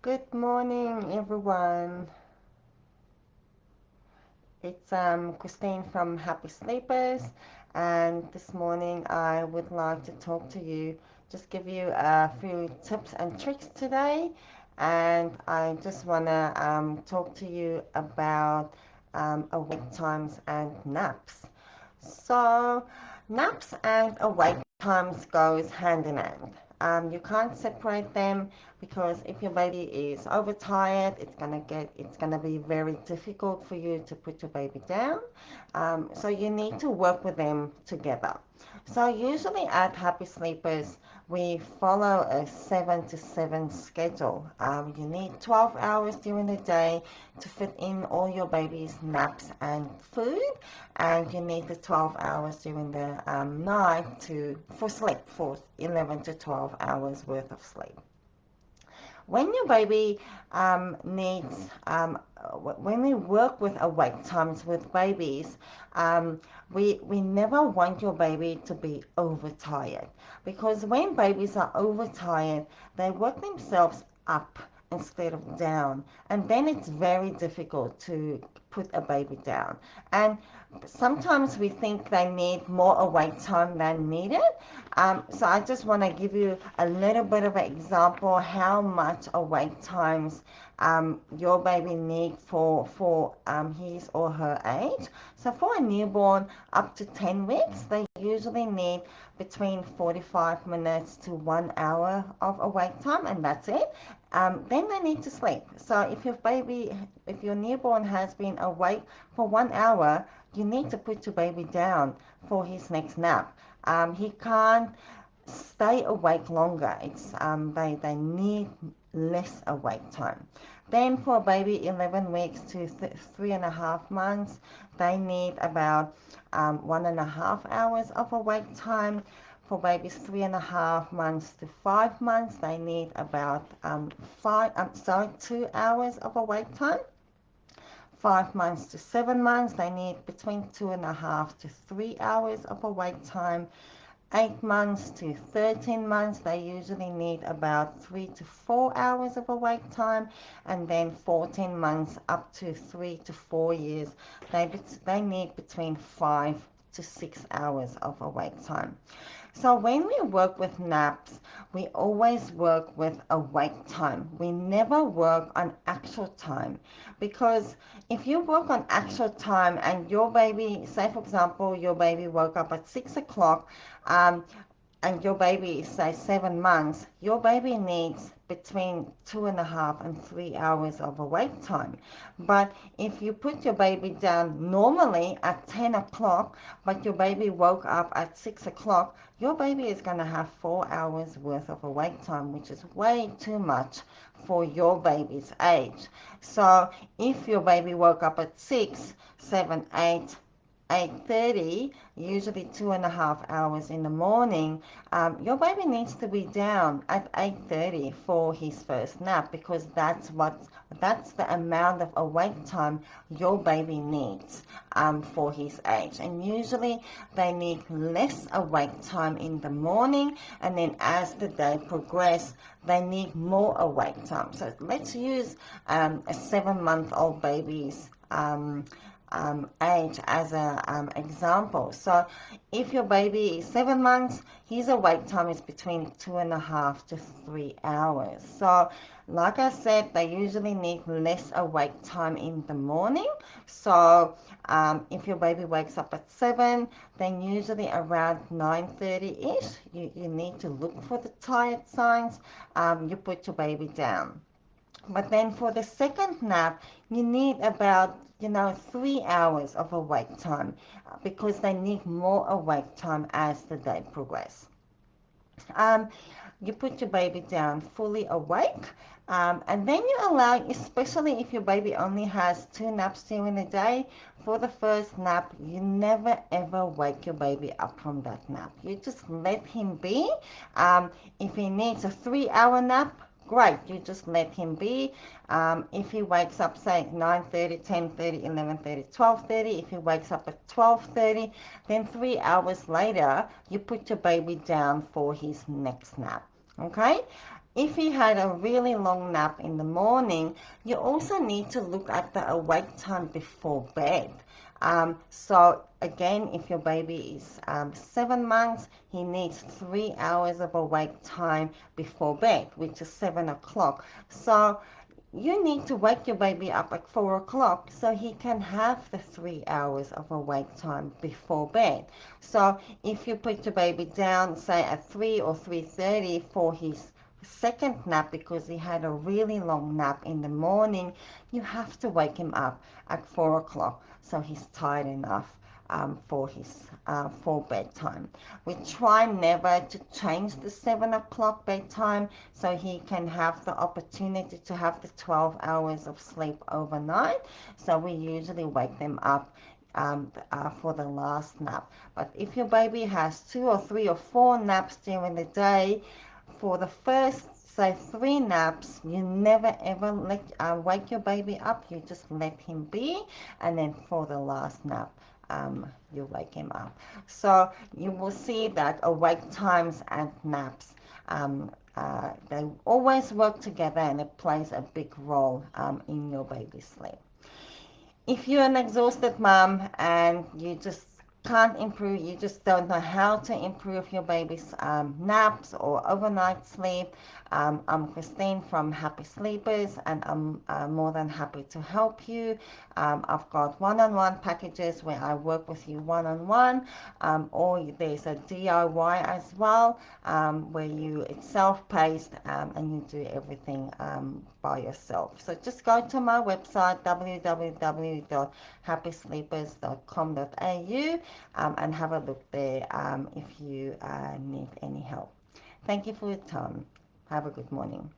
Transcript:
Good morning, everyone. It's Christine from Happy Sleepers, and this morning I would like to talk to you, just give you a few tips and tricks today, and I just want to talk to you about awake times and naps. So, naps and awake times goes hand in hand. You can't separate them because if your baby is overtired, it's gonna be very difficult for you to put your baby down. So you need to work with them together. So usually at Happy Sleepers, we follow a 7 to 7 schedule. You need 12 hours during the day to fit in all your baby's naps and food, and you need the 12 hours during the night for sleep, for 11 to 12 hours worth of sleep. When your baby needs, when we work with awake times with babies, we never want your baby to be overtired, because when babies are overtired, they work themselves up instead of down, and then it's very difficult to put a baby down. And sometimes we think they need more awake time than needed. So I just want to give you a little bit of an example how much awake times your baby need for his or her age. So for a newborn up to 10 weeks, they usually need between 45 minutes to 1 hour of awake time, and that's it. Then they need to sleep. So if your newborn has been awake for 1 hour, you need to put your baby down for his next nap. He can't stay awake longer. They need less awake time. Then for a baby 11 weeks to 3.5 months, they need about 1.5 hours of awake time. For babies 3.5 months to 5 months, they need about 2 hours of awake time. 5 months to 7 months, they need between 2.5 to 3 hours of awake time. 8 months to 13 months, they usually need about 3 to 4 hours of awake time. And then 14 months up to 3 to 4 years, they need between 5 to 6 hours of awake time. So when we work with naps, we always work with awake time. We never work on actual time, because if you work on actual time and your baby, say for example, your baby woke up at 6 o'clock, um, and your baby is say 7 months, your baby needs between 2.5 and 3 hours of awake time. But if you put your baby down normally at 10 o'clock, but your baby woke up at 6 o'clock, your baby is going to have 4 hours worth of awake time, which is way too much for your baby's age. So if your baby woke up at 6, 7, 8:30, usually 2.5 hours in the morning, your baby needs to be down at 8:30 for his first nap, because that's the amount of awake time your baby needs for his age. And usually they need less awake time in the morning, and then as the day progresses, they need more awake time. So let's use a 7-month-old baby's age as an example. So if your baby is 7 months, his awake time is between 2.5 to 3 hours. So like I said, they usually need less awake time in the morning. So if your baby wakes up at 7, then usually around 9:30ish, you need to look for the tired signs. You put your baby down. But then for the second nap, you need about 3 hours of awake time, because they need more awake time as the day progresses. Um, you put your baby down fully awake, and then you allow, especially if your baby only has 2 naps during the day, for the first nap, you never ever wake your baby up from that nap. You just let him be. If he needs a 3 hour nap, great, you just let him be. If he wakes up, say 9:30, 10:30, 11:30, 12:30, if he wakes up at 12:30, then 3 hours later, you put your baby down for his next nap. Okay? If you had a really long nap in the morning, you also need to look at the awake time before bed. So again, if your baby is 7 months, he needs 3 hours of awake time before bed, which is 7 o'clock. So you need to wake your baby up at 4 o'clock so he can have the 3 hours of awake time before bed. So if you put your baby down, say at 3 or 3:30 for his second nap because he had a really long nap in the morning, you have to wake him up at 4 o'clock so he's tired enough for his for bedtime. We try never to change the 7 o'clock bedtime so he can have the opportunity to have the 12 hours of sleep overnight. So we usually wake them up for the last nap. But if your baby has 2 or 3 or 4 naps during the day, for the first, say, 3 naps, you never ever wake your baby up. You just let him be, and then for the last nap, you wake him up. So you will see that awake times and naps, they always work together, and it plays a big role in your baby's sleep. If you're an exhausted mom and you just can't improve, you just don't know how to improve your baby's naps or overnight sleep, I'm Christine from Happy Sleepers, and I'm more than happy to help you. I've got one-on-one packages where I work with you one-on-one, or there's a DIY as well, where it's self-paced, and you do everything by yourself. So just go to my website www.happysleepers.com.au, and have a look there if you need any help. Thank you for your time. Have a good morning.